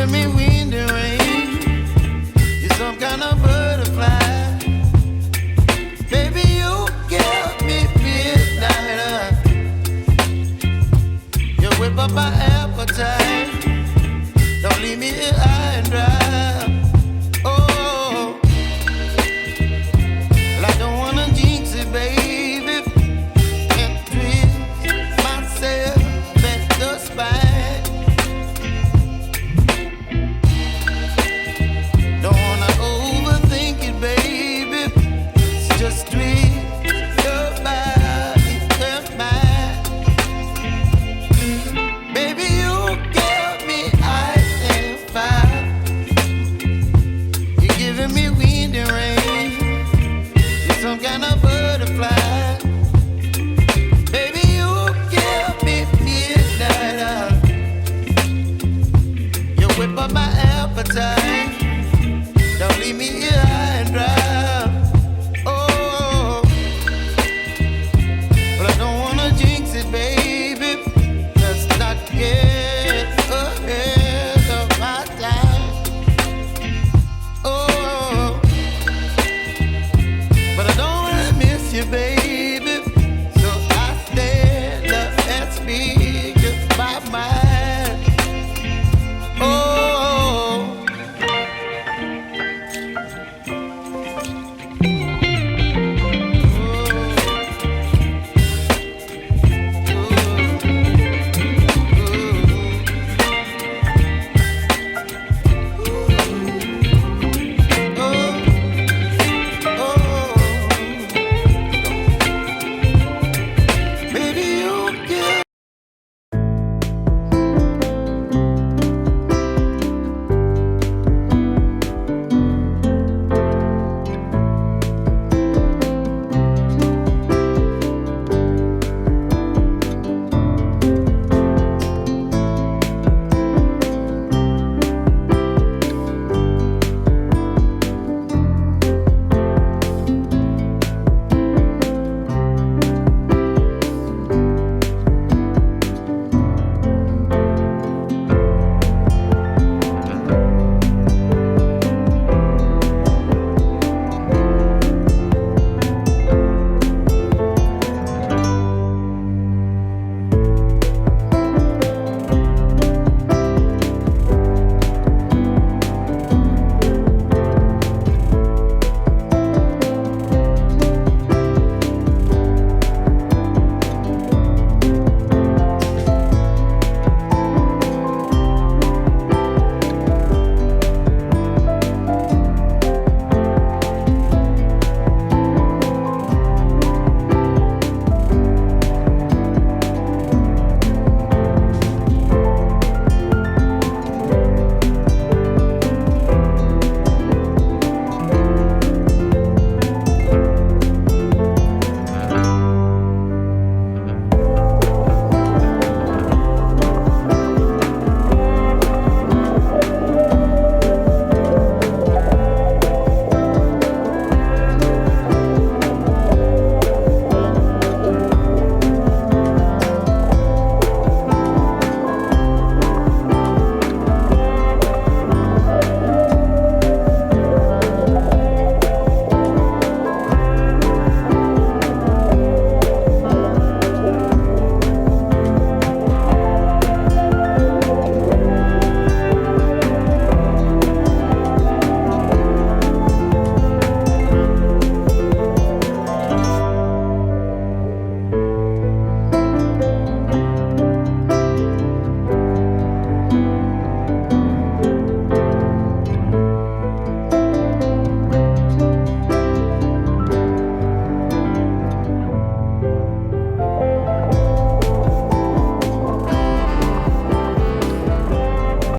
giving me wind and rain. You're some kind of butterfly. Baby, you give me midnight. You whip up my appetite. Don't leave me here high and dry. Oh, well, I don't wanna jinx it, baby, and twist myself at the spine. Don't wanna overthink it, baby. It's just twist your body and mine. Baby, you give me ice and fire. You're giving me wind and rain. You're some kind of butterfly. Baby, you give me midnight. You whip up my appetite.